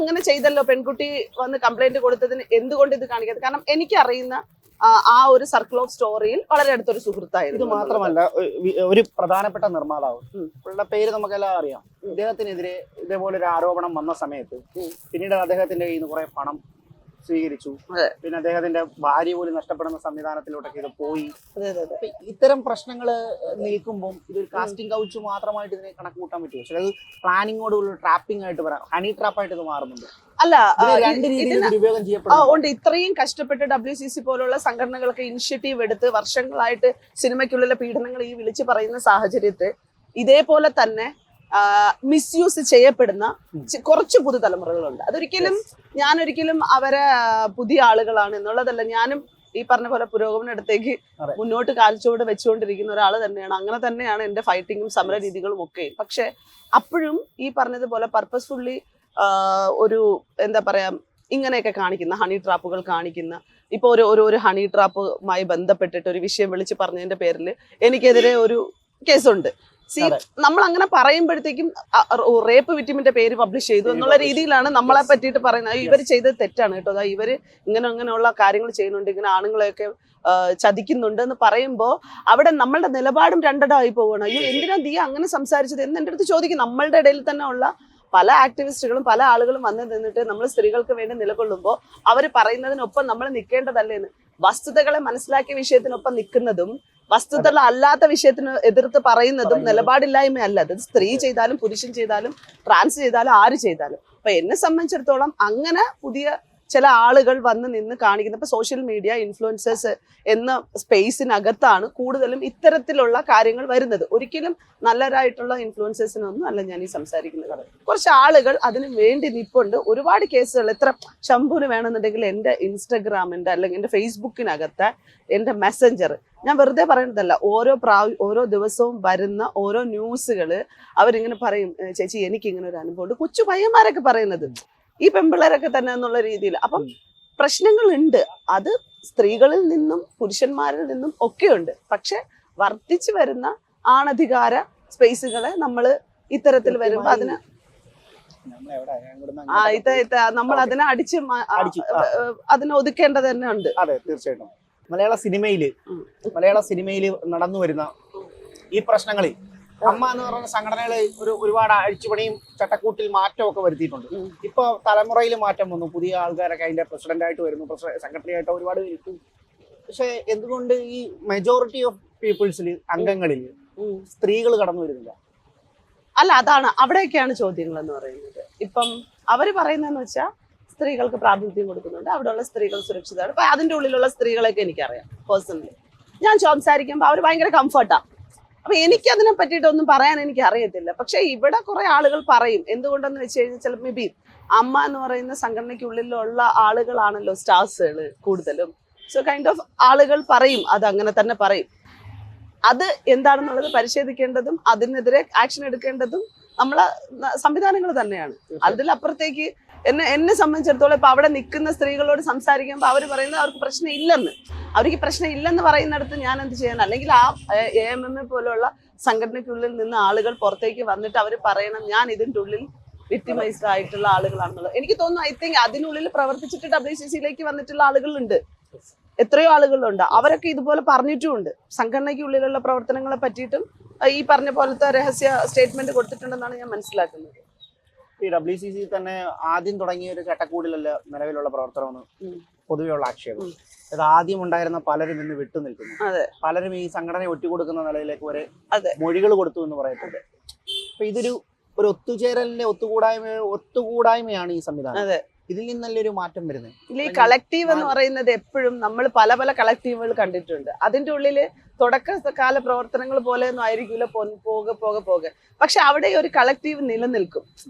ഇങ്ങനെ ചെയ്തല്ലോ പെൺകുട്ടി വന്ന് കംപ്ലൈന്റ് കൊടുത്തതിന് എന്തുകൊണ്ട് ഇത് കാണിക്കാതെ? കാരണം എനിക്കറിയുന്ന ആ ഒരു സർക്കിൾ ഓഫ് സ്റ്റോറിയിൽ വളരെ അടുത്തൊരു സുഹൃത്തായിരുന്നു. ഇത് മാത്രമല്ല, ഒരു പ്രധാനപ്പെട്ട നിർമ്മാതാവ്, പുള്ളിയുടെ പേര് നമുക്കെല്ലാം അറിയാം. ഇദ്ദേഹത്തിനെതിരെ ഇതേപോലെ ഒരു ആരോപണം വന്ന സമയത്ത് പിന്നീട് അദ്ദേഹത്തിന്റെ കയ്യിൽ നിന്ന് കുറെ പണം സ്വീകരിച്ചു. പിന്നെ അദ്ദേഹത്തിന്റെ ഭാര്യ പോലും നഷ്ടപ്പെടുന്ന സംവിധാനത്തിലോട്ടൊക്കെ ഇത് പോയി. ഇത്തരം പ്രശ്നങ്ങൾ നിൽക്കുമ്പോൾ ഇതൊരു കാസ്റ്റിംഗ് കൗച്ച് മാത്രമായിട്ട് ഇതിനെ കണക്ക് കൂട്ടാൻ പറ്റുമോ? ചിലത് പ്ലാനിങ്ങോടുള്ള ട്രാപ്പിംഗ് ആയിട്ട് വരാം, ഹണി ട്രാപ്പായിട്ട് ഇത് മാറുന്നുണ്ട്. അല്ല, രണ്ട് രീതിയിൽ ദുരുപയോഗം ചെയ്യപ്പെടും. ഇത്രയും കഷ്ടപ്പെട്ട് WCC പോലുള്ള സംഘടനകളൊക്കെ ഇനിഷ്യേറ്റീവ് എടുത്ത് വർഷങ്ങളായിട്ട് സിനിമയ്ക്കുള്ളിലെ പീഡനങ്ങൾ ഈ വിളിച്ചു പറയുന്ന സാഹചര്യത്തിൽ ഇതേപോലെ തന്നെ മിസ്യൂസ് ചെയ്യപ്പെടുന്ന കുറച്ച് പുതുതലമുറകളുണ്ട്. ഞാനൊരിക്കലും അവരെ പുതിയ ആളുകളാണ് എന്നുള്ളതല്ല. ഞാനും ഈ പറഞ്ഞ പോലെ പുരോഗമനത്തിലേക്ക് മുന്നോട്ട് കാൽച്ചുവട് വെച്ചുകൊണ്ടിരിക്കുന്ന ഒരാൾ തന്നെയാണ്. അങ്ങനെ തന്നെയാണ് എന്റെ ഫൈറ്റിങ്ങും സമര രീതികളും ഒക്കെ. പക്ഷെ അപ്പോഴും ഈ പറഞ്ഞതുപോലെ പർപ്പസ്ഫുള്ളി ഒരു എന്താ പറയാ, ഇങ്ങനെയൊക്കെ കാണിക്കുന്ന ഹണി ട്രാപ്പുകൾ കാണിക്കുന്ന, ഇപ്പൊ ഒരു ഹണി ട്രാപ്പുമായി ബന്ധപ്പെട്ടിട്ട് ഒരു വിഷയം വിളിച്ച് പറഞ്ഞതിന്റെ പേരിൽ എനിക്കെതിരെ ഒരു കേസുണ്ട്. നമ്മൾ അങ്ങനെ പറയുമ്പോഴത്തേക്കും റേപ്പ് വിക്ടിമിന്റെ പേര് പബ്ലിഷ് ചെയ്തു എന്നുള്ള രീതിയിലാണ് നമ്മളെ പറ്റിയിട്ട് പറയുന്നത്. ഇവർ ചെയ്തത് തെറ്റാണ് കേട്ടോ, അതാ ഇവര് അങ്ങനെയുള്ള കാര്യങ്ങൾ ചെയ്യുന്നുണ്ട്, ഇങ്ങനെ ആണുങ്ങളെയൊക്കെ ചതിക്കുന്നുണ്ട് എന്ന് പറയുമ്പോൾ അവിടെ നമ്മളുടെ നിലപാടും രണ്ടിടമായി പോവുകയാണ്. അയ്യോ, എന്തിനാ നീ അങ്ങനെ സംസാരിച്ചത് എന്ന് എൻ്റെ അടുത്ത് ചോദിക്കും. നമ്മളുടെ ഇടയിൽ തന്നെ ഉള്ള പല ആക്ടിവിസ്റ്റുകളും പല ആളുകളും വന്ന് നിന്നിട്ട് നമ്മൾ സ്ത്രീകൾക്ക് വേണ്ടി നിലകൊള്ളുമ്പോൾ അവർ പറയുന്നതിനൊപ്പം നമ്മൾ നിൽക്കേണ്ടതല്ലേന്ന്. വസ്തുതകളെ മനസ്സിലാക്കിയ വിഷയത്തിനൊപ്പം നിൽക്കുന്നതും വസ്തുതകൾ അല്ലാത്ത വിഷയത്തിന് എതിർത്ത് പറയുന്നതും നിലപാടില്ലായ്മയല്ല. അത് സ്ത്രീ ചെയ്താലും പുരുഷൻ ചെയ്താലും ട്രാൻസ് ചെയ്താലും ആര് ചെയ്താലും. അപ്പൊ എന്നെ സംബന്ധിച്ചിടത്തോളം അങ്ങനെ പുതിയ ചില ആളുകൾ വന്ന് നിന്ന് കാണിക്കുന്ന, ഇപ്പൊ സോഷ്യൽ മീഡിയ ഇൻഫ്ലുവൻസേഴ്സ് എന്ന സ്പേസിനകത്താണ് കൂടുതലും ഇത്തരത്തിലുള്ള കാര്യങ്ങൾ വരുന്നത്. ഒരിക്കലും നല്ലതായിട്ടുള്ള ഇൻഫ്ലുവൻസേഴ്സിനൊന്നും അല്ല ഞാൻ ഈ സംസാരിക്കുന്നത്. കുറച്ച് ആളുകൾ അതിന് വേണ്ടി നിൽപ്പുണ്ട്. ഒരുപാട് കേസുകൾ, എത്ര ശംഭുവിന് വേണമെന്നുണ്ടെങ്കിൽ എൻ്റെ ഇൻസ്റ്റഗ്രാമിന്റെ അല്ലെങ്കിൽ എൻ്റെ ഫേസ്ബുക്കിനകത്ത് എൻ്റെ മെസ്സഞ്ചർ, ഞാൻ വെറുതെ പറയുന്നതല്ല, ഓരോ ദിവസവും വരുന്ന ഓരോ ന്യൂസുകൾ അവരിങ്ങനെ പറയും, ചേച്ചി എനിക്കിങ്ങനെ ഒരു അനുഭവം ഉണ്ട്. കൊച്ചു പയ്യന്മാരൊക്കെ പറയുന്നത് ഈ പെൺപിള്ളേരൊക്കെ തന്നെ എന്നുള്ള രീതിയിൽ. അപ്പം പ്രശ്നങ്ങളുണ്ട്. അത് സ്ത്രീകളിൽ നിന്നും പുരുഷന്മാരിൽ നിന്നും ഒക്കെയുണ്ട്. പക്ഷെ വർദ്ധിച്ചു വരുന്ന ആണധികാര സ്പേസുകളെ നമ്മൾ ഇത്തരത്തിൽ വരുമ്പോ അതിന് നമ്മൾ അതിനെ അതിനെ ഒതുക്കേണ്ടത് തന്നെ ഉണ്ട്. അതെ, തീർച്ചയായിട്ടും. മലയാള സിനിമയിൽ നടന്നു വരുന്ന ഈ പ്രശ്നങ്ങളിൽ അമ്മ എന്ന് പറയുന്ന സംഘടനകൾ ഒരുപാട് അഴിച്ചുപണിയും ചട്ടക്കൂട്ടിൽ മാറ്റമൊക്കെ വരുത്തിയിട്ടുണ്ട്. ഇപ്പൊ തലമുറയിൽ മാറ്റം വന്നു, പുതിയ ആൾക്കാരൊക്കെ അതിന്റെ പ്രസിഡന്റായിട്ട് വരുന്നു, സെക്രട്ടറി ആയിട്ട് ഒരുപാട് വരുന്നു. പക്ഷെ എന്തുകൊണ്ട് ഈ മെജോറിറ്റി ഓഫ് പീപ്പിൾസിൽ അംഗങ്ങളിൽ സ്ത്രീകൾ കടന്നു വരുന്നില്ല? അല്ല, അതാണ് അവിടെയൊക്കെയാണ് ചോദ്യങ്ങൾ എന്ന് പറയുന്നത്. ഇപ്പം അവര് പറയുന്നതെന്ന് വെച്ചാൽ സ്ത്രീകൾക്ക് പ്രാതിനിധ്യം കൊടുക്കുന്നുണ്ട്, അവിടെയുള്ള സ്ത്രീകൾ സുരക്ഷിതമാണ്. അപ്പൊ അതിന്റെ ഉള്ളിലുള്ള സ്ത്രീകളെയൊക്കെ എനിക്കറിയാം പേഴ്സണലി. ഞാൻ സംസാരിക്കുമ്പോൾ അവർ ഭയങ്കര കംഫർട്ടാ. അപ്പൊ എനിക്ക് അതിനെ പറ്റിയിട്ടൊന്നും പറയാൻ എനിക്ക് അറിയത്തില്ല. പക്ഷെ ഇവിടെ കുറെ ആളുകൾ പറയും. എന്തുകൊണ്ടെന്ന് വെച്ച് കഴിഞ്ഞാൽ ചില മേ ബി അമ്മ എന്ന് പറയുന്ന സംഘടനയ്ക്കുള്ളിലുള്ള ആളുകളാണല്ലോ സ്റ്റാർസുകൾ കൂടുതലും. സോ കൈൻഡ് ഓഫ് ആളുകൾ പറയും, അത് അങ്ങനെ തന്നെ പറയും. അത് എന്താണെന്നുള്ളത് പരിശോധിക്കേണ്ടതും അതിനെതിരെ ആക്ഷൻ എടുക്കേണ്ടതും നമ്മളെ സംവിധാനങ്ങൾ തന്നെയാണ്. അതിലപ്പുറത്തേക്ക് എന്നെ സംബന്ധിച്ചിടത്തോളം ഇപ്പൊ അവിടെ നിൽക്കുന്ന സ്ത്രീകളോട് സംസാരിക്കുമ്പോൾ അവർ പറയുന്നത് അവർക്ക് പ്രശ്നം ഇല്ലെന്ന്. അവർക്ക് പ്രശ്നം ഇല്ലെന്ന് പറയുന്നിടത്ത് ഞാൻ എന്ത് ചെയ്യാൻ? അല്ലെങ്കിൽ ആ AMM പോലുള്ള സംഘടനയ്ക്കുള്ളിൽ നിന്ന് ആളുകൾ പുറത്തേക്ക് വന്നിട്ട് അവർ പറയണം ഞാൻ ഇതിൻ്റെ ഉള്ളിൽ വിക്ടിമൈസ്ഡ് ആയിട്ടുള്ള ആളുകളാണെന്നുള്ളത്. എനിക്ക് തോന്നുന്നു ഐ തിങ്ക് അതിനുള്ളിൽ പ്രവർത്തിച്ചിട്ട് WCCയിലേക്ക് വന്നിട്ടുള്ള ആളുകളുണ്ട്, എത്രയോ ആളുകളുണ്ട്. അവരൊക്കെ ഇതുപോലെ പറഞ്ഞിട്ടുമുണ്ട്. സംഘടനയ്ക്കുള്ളിലുള്ള പ്രവർത്തനങ്ങളെ പറ്റിയിട്ടും ഈ പറഞ്ഞ പോലത്തെ രഹസ്യ സ്റ്റേറ്റ്മെന്റ് കൊടുത്തിട്ടുണ്ടെന്നാണ് ഞാൻ മനസ്സിലാക്കുന്നത്. ഈ WCC തന്നെ ആദ്യം തുടങ്ങിയ ഒരു ചട്ടക്കൂടിലല്ല നിലവിലുള്ള പ്രവർത്തനമെന്ന് പൊതുവെയുള്ള ആക്ഷേപം. അത് ആദ്യം ഉണ്ടായിരുന്ന പലരും ഇന്ന് വിട്ടുനിൽക്കുന്നു. പലരും ഈ സംഘടന ഒറ്റുകൊടുക്കുന്ന നിലയിലേക്ക് വരെ മൊഴികൾ കൊടുത്തു എന്ന് പറയപ്പെടുന്നത്. അപ്പൊ ഇതൊരു ഒത്തുചേരലിന്റെ ഒത്തുകൂടായ്മയാണ് ഈ സംവിധാനം. ഇതിൽ നിന്നല്ലൊരു മാറ്റം വരുന്നത്. ഈ കളക്റ്റീവ് എന്ന് പറയുന്നത് എപ്പോഴും നമ്മൾ പല പല കളക്റ്റീവുകൾ കണ്ടിട്ടുണ്ട്. അതിന്റെ ഉള്ളില് തുടക്കകാല പ്രവർത്തനങ്ങൾ പോലെ ഒന്നും ആയിരിക്കില്ല പോകെ പക്ഷെ അവിടെ ഒരു കളക്റ്റീവ് നിലനിൽക്കും.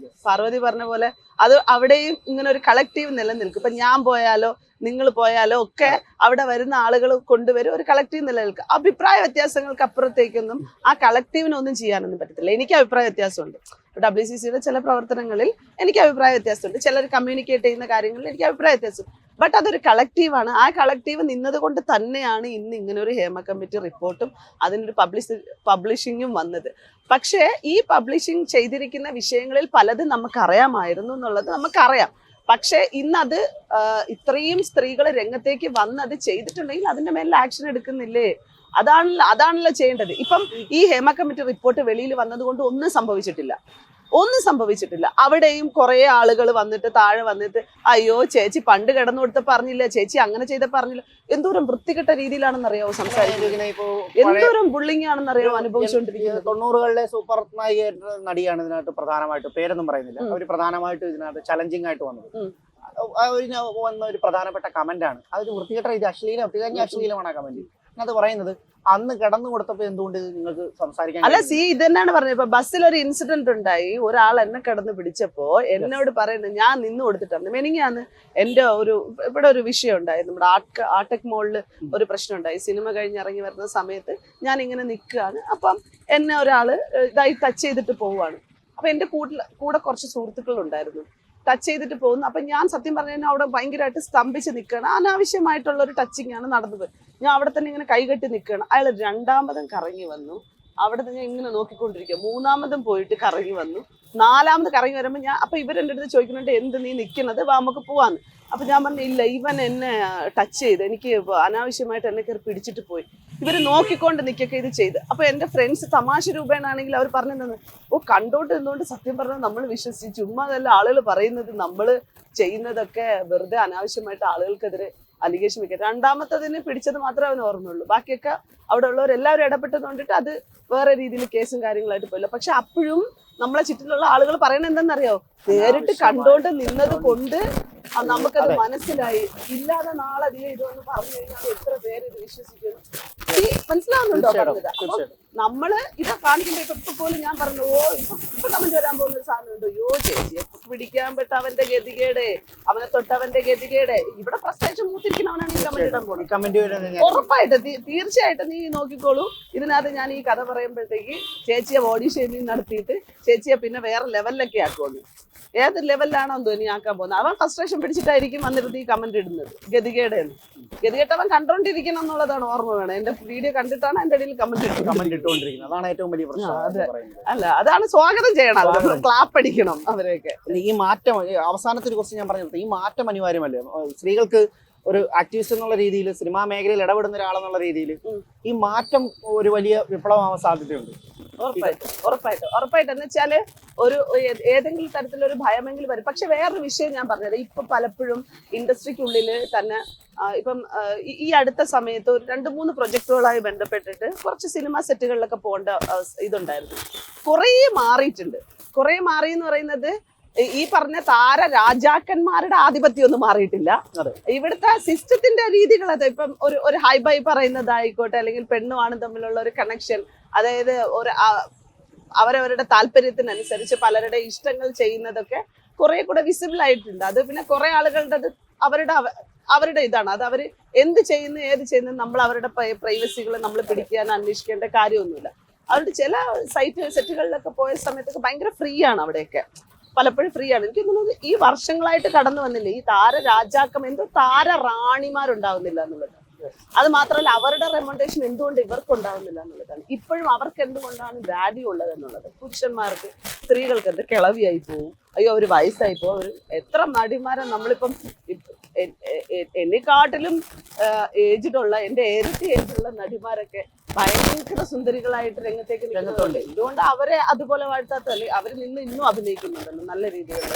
പാർവതി പറഞ്ഞ പോലെ അത് അവിടെയും ഇങ്ങനെ ഒരു കളക്റ്റീവ് നിലനിൽക്കും. ഇപ്പൊ ഞാൻ പോയാലോ നിങ്ങൾ പോയാലോ ഒക്കെ അവിടെ വരുന്ന ആളുകൾ കൊണ്ടുവരും, ഒരു കളക്റ്റീവ് നിലനിൽക്കും. അഭിപ്രായ വ്യത്യാസങ്ങൾക്ക് അപ്പുറത്തേക്കൊന്നും ആ കളക്റ്റീവിനൊന്നും ചെയ്യാനൊന്നും പറ്റത്തില്ല. എനിക്ക് അഭിപ്രായ വ്യത്യാസമുണ്ട്. WCCയുടെ ചില പ്രവർത്തനങ്ങളിൽ എനിക്ക് അഭിപ്രായ വ്യത്യാസമുണ്ട്, ചിലർ കമ്മ്യൂണിക്കേറ്റ് ചെയ്യുന്ന കാര്യങ്ങളിൽ എനിക്ക് അഭിപ്രായ വ്യത്യാസം. ബട്ട് അതൊരു കളക്റ്റീവാണ്. ആ കളക്റ്റീവ് നിന്നത് കൊണ്ട് തന്നെയാണ് ഇന്ന് ഇങ്ങനെ ഒരു ഹേമ കമ്മിറ്റി റിപ്പോർട്ടും അതിനൊരു പബ്ലിഷിങ്ങും വന്നത്. പക്ഷേ ഈ പബ്ലിഷിങ് ചെയ്തിരിക്കുന്ന വിഷയങ്ങളിൽ പലതും നമുക്കറിയാമായിരുന്നു എന്നുള്ളത് നമുക്കറിയാം. പക്ഷേ ഇന്നത് ഇത്രയും സ്ത്രീകൾ രംഗത്തേക്ക് വന്ന് അത് ചെയ്തിട്ടുണ്ടെങ്കിൽ അതിന്റെ മേലിൽ ആക്ഷൻ എടുക്കുന്നില്ലേ? അതാണല്ലോ ചെയ്യേണ്ടത്. ഇപ്പം ഈ ഹേമ കമ്മിറ്റി റിപ്പോർട്ട് വെളിയിൽ വന്നതുകൊണ്ട് ഒന്നും സംഭവിച്ചിട്ടില്ല. അവിടെയും കുറെ ആളുകൾ വന്നിട്ട് താഴെ വന്നിട്ട് അയ്യോ ചേച്ചി പണ്ട് കിടന്നു കൊടുത്ത പറഞ്ഞില്ല, ചേച്ചി അങ്ങനെ ചെയ്ത പറഞ്ഞില്ല. എന്തോരം വൃത്തികെട്ട രീതിയിലാണെന്നറിയാവോ സംസാരിക്കുന്നത്, എന്തോരം ബുള്ളിങ് ആണെന്നറിയാവോ അനുഭവിച്ചുകൊണ്ടിരിക്കുന്നത്. 90കളിലെ സൂപ്പർ നായിക നടിയാണ് ഇതിനകത്ത് പ്രധാനമായിട്ട്, പേരൊന്നും പറയുന്നില്ല, അവർ പ്രധാനമായിട്ട് ഇതിനകത്ത് ചലഞ്ചിങ് ആയിട്ട് വന്നത്. വന്ന ഒരു പ്രധാനപ്പെട്ട കമന്റ് ആണ് അതൊരു വൃത്തികെട്ട രീതി, അശ്ലീലമാണ് ആ കമന്റ്. അത് പറയുന്നത് അന്ന് കിടന്നു കൊടുത്തപ്പോ എന്തുകൊണ്ട് നിങ്ങൾക്ക് സംസാരിക്കാൻ അല്ല ഇത് തന്നെയാണ് പറഞ്ഞത്. ഇപ്പൊ ബസ്സിൽ ഒരു ഇൻസിഡന്റ് ഉണ്ടായി, ഒരാൾ എന്നെ കിടന്ന് പിടിച്ചപ്പോ എന്നോട് പറയുന്നത് ഞാൻ നിന്ന് കൊടുത്തിട്ടാണ്. മെനിങ്ങാന്ന് എന്റെ ഇവിടെ ഒരു വിഷയം ഉണ്ടായി, നമ്മുടെ ആർടെക് മോളില് ഒരു പ്രശ്നം ഉണ്ടായി. സിനിമ കഴിഞ്ഞ് ഇറങ്ങി വരുന്ന സമയത്ത് ഞാൻ ഇങ്ങനെ നിൽക്കുകയാണ്. അപ്പം എന്നെ ഒരാള് ഇതായി ടച്ച് ചെയ്തിട്ട് പോവുകയാണ്. അപ്പൊ എന്റെ കൂടെ കുറച്ച് സുഹൃത്തുക്കൾ ഉണ്ടായിരുന്നു. ടച്ച് ചെയ്തിട്ട് പോകുന്നു. അപ്പൊ ഞാൻ സത്യം പറഞ്ഞാൽ അവിടെ ഭയങ്കരമായിട്ട് സ്തംഭിച്ച് നിൽക്കുകയാണ്. അനാവശ്യമായിട്ടുള്ള ഒരു ടച്ചിങ് ആണ് നടന്നത്. ഞാൻ അവിടെ തന്നെ ഇങ്ങനെ കൈകെട്ടി നിൽക്കുകയാണ്. അയാൾ രണ്ടാമതും കറങ്ങി വന്നു. അവിടെ തന്നെ ഇങ്ങനെ നോക്കിക്കൊണ്ടിരിക്കുക. മൂന്നാമതും പോയിട്ട് കറങ്ങി വന്നു. നാലാമത് കറങ്ങി വരുമ്പോൾ അപ്പൊ ഇവരെൻ്റെ അടുത്ത് ചോദിക്കുന്നുണ്ട് എന്ത് നീ നിൽക്കുന്നത്, വാ നമുക്ക് പോവാന്ന്. അപ്പൊ ഞാൻ പറഞ്ഞു ഇല്ല, ഇവൻ എന്നെ ടച്ച് ചെയ്ത് എനിക്ക് അനാവശ്യമായിട്ട് എന്നെ കയറി പിടിച്ചിട്ട് പോയി. ഇവര് നോക്കിക്കൊണ്ട് നിൽക്കൊക്കെ ഇത് ചെയ്ത്. അപ്പൊ എന്റെ ഫ്രണ്ട്സ് തമാശ രൂപേണാണെങ്കിൽ അവർ പറഞ്ഞു തന്നെ കണ്ടോണ്ട് നിന്നുകൊണ്ട് സത്യം പറഞ്ഞാൽ നമ്മൾ വിശ്വസിച്ചു. ചുമ്മാ അതല്ല ആളുകൾ പറയുന്നത്, നമ്മൾ ചെയ്യുന്നതൊക്കെ വെറുതെ അനാവശ്യമായിട്ട് ആളുകൾക്കെതിരെ അലിഗേഷൻ വെക്കുക. രണ്ടാമത്തതിന് പിടിച്ചത് മാത്രമേ അവന് ഓർമ്മയുള്ളൂ. ബാക്കിയൊക്കെ അവിടെ ഉള്ളവരെല്ലാവരും ഇടപെട്ടത് കൊണ്ടിട്ട് അത് വേറെ രീതിയിൽ കേസും കാര്യങ്ങളായിട്ട് പോയില്ല. പക്ഷെ അപ്പോഴും നമ്മളെ ചുറ്റിലുള്ള ആളുകൾ പറയണത് എന്തെന്നറിയോ, നേരിട്ട് കണ്ടോണ്ട് നിന്നത് കൊണ്ട് നമുക്കത് മനസ്സിലായി. ഇല്ലാതെ നാളെ ഇതൊന്ന് പറഞ്ഞു കഴിഞ്ഞാൽ എത്ര പേര് ഇത് വിശ്വസിക്കുന്നു. മനസ്സിലാവുന്നുണ്ടോ പറഞ്ഞത്? അപ്പൊ നമ്മള് ഇത് കാണിക്കുമ്പോ ഇപ്പൊ പോലും ഞാൻ പറഞ്ഞു ഇപ്പൊ കമന്റ് വരാൻ പോകുന്ന ഒരു സാധനം ഉണ്ട്. ചേച്ചിയെ പിടിക്കാൻ പെട്ട അവന്റെ ഗതികേടെ, അവനെ തൊട്ടവന്റെ ഗതികേടെ. ഇവിടെ ഫ്രസ്ട്രേഷൻ മൂത്തിരിക്കുന്നവനാണ് ഈ കമന്റ് ഇടാൻ പോകുന്നത്. ഉറപ്പായിട്ട് തീർച്ചയായിട്ടും നീ നോക്കിക്കോളൂ. ഇതിനകത്ത് ഞാൻ ഈ കഥ പറയുമ്പോഴത്തേക്ക് ചേച്ചിയെ ബോഡി ഷേമിങ് നടത്തിയിട്ട് ചേച്ചിയെ പിന്നെ വേറെ ലെവലിലൊക്കെ ആക്കുള്ളൂ. ഏത് ലെവലിലാണോ എന്തോ ഇനി ആക്കാൻ പോകുന്നത്. അവൻ ഫ്രസ്ട്രേഷൻ പിടിച്ചിട്ടായിരിക്കും വന്നിരുന്ന് ഈ കമന്റ് ഇടുന്നത്. ഗതികേടെന്ന് ഗതികെട്ടവൻ കണ്ടോണ്ടിരിക്കണം എന്നുള്ളതാണ് ഓർമ്മ വേണം. എന്റെ വീഡിയോ കണ്ടിട്ടാണ് എന്റെ ഇടയിൽ കമന്റ് ഇട്ടുകൊണ്ടിരിക്കുന്നത്. അതാണ് ഏറ്റവും വലിയ പ്രശ്നം. അല്ല അതാണ് സ്വാഗതം ചെയ്യണം, ക്ലാപ്പ് അടിക്കണം അവരെയൊക്കെ. ഈ മാറ്റം അവസാനത്തെ ഒരു ക്വസ്റ്റ്യൻ ഞാൻ പറഞ്ഞത്, ഈ മാറ്റം അനിവാര്യമല്ലേ? സ്ത്രീകൾക്ക് ഒരു ആക്ടിവിസ്റ്റ് എന്നുള്ള രീതിയിൽ, സിനിമാ മേഖലയിൽ ഇടപെടുന്ന ഒരാളെന്നുള്ള രീതിയിൽ ഈ മാറ്റം ഒരു വലിയ വിപ്ലവമാവാൻ സാധ്യതയുണ്ട്. ഉറപ്പായിട്ടും എന്ന് വെച്ചാല് ഏതെങ്കിലും തരത്തിലൊരു ഭയമെങ്കിലും വരും. പക്ഷെ വേറൊരു വിഷയം ഞാൻ പറഞ്ഞത്, ഇപ്പൊ പലപ്പോഴും ഇൻഡസ്ട്രിക്കുള്ളിൽ തന്നെ ഇപ്പം ഈ അടുത്ത സമയത്ത് ഒരു 2-3 പ്രൊജക്ടുകളായി ബന്ധപ്പെട്ടിട്ട് കുറച്ച് സിനിമ സെറ്റുകളിലൊക്കെ പോകേണ്ട ഇതുണ്ടായിരുന്നു. കുറേ മാറി എന്ന് പറയുന്നത് ഈ പറഞ്ഞ താര രാജാക്കന്മാരുടെ ആധിപത്യം ഒന്നും മാറിയിട്ടില്ല. ഇവിടുത്തെ സിസ്റ്റത്തിന്റെ രീതികൾ, അത് ഇപ്പം ഒരു ഹൈ ബൈ പറയുന്നതായിക്കോട്ടെ, അല്ലെങ്കിൽ പെണ്ണും ആണും തമ്മിലുള്ള ഒരു കണക്ഷൻ, അതായത് അവരവരുടെ താല്പര്യത്തിനനുസരിച്ച് പലരുടെ ഇഷ്ടങ്ങൾ ചെയ്യുന്നതൊക്കെ കുറെ കൂടെ വിസിബിൾ ആയിട്ടുണ്ട്. അത് പിന്നെ കുറെ ആളുകളുടെ അവരുടെ ഇതാണ്. അത് അവർ എന്ത് ചെയ്യുന്നു ഏത് ചെയ്യുന്നു നമ്മൾ അവരുടെ പ്രൈവസികൾ നമ്മൾ പിടിക്കാൻ അന്വേഷിക്കേണ്ട കാര്യമൊന്നുമില്ല. അവരുടെ ചില സെറ്റുകളിലൊക്കെ പോയ സമയത്തൊക്കെ ഭയങ്കര ഫ്രീ ആണ്. അവിടെയൊക്കെ പലപ്പോഴും ഫ്രീ ആണ്. എനിക്ക് തോന്നുന്നത് ഈ വർഷങ്ങളായിട്ട് കടന്നു വന്നില്ലേ ഈ താര രാജാക്കം, എന്തോ താര റാണിമാരുണ്ടാവുന്നില്ല എന്നുള്ളത്. അത് മാത്രമല്ല അവരുടെ റെമണ്ടേഷൻ എന്തുകൊണ്ട് ഇവർക്ക് ഉണ്ടാവുന്നില്ല എന്നുള്ളതാണ്. ഇപ്പോഴും അവർക്ക് എന്തുകൊണ്ടാണ് വാല്യൂ ഉള്ളത് എന്നുള്ളത്. പുരുഷന്മാർക്ക് സ്ത്രീകൾക്ക് എന്ത് കിളവിയായി പോവും, അയ്യോ ഒരു വയസ്സായി പോകും. എത്ര നടിമാരെ നമ്മളിപ്പം എന്നെക്കാട്ടിലും ഏജിലുള്ള എന്റെ ഇരട്ടി ഏജിലുള്ള നടിമാരൊക്കെ ഭയങ്കര സുന്ദരികളായിട്ട് രംഗത്തേക്ക് നിൽക്കുന്നുണ്ട്. എന്തുകൊണ്ട് അവരെ അതുപോലെ വാഴ്ത്താത്തല്ലേ? അവർ നിന്ന് ഇന്നും അഭിനയിക്കുന്നുണ്ടല്ലോ നല്ല രീതിയിലുള്ള.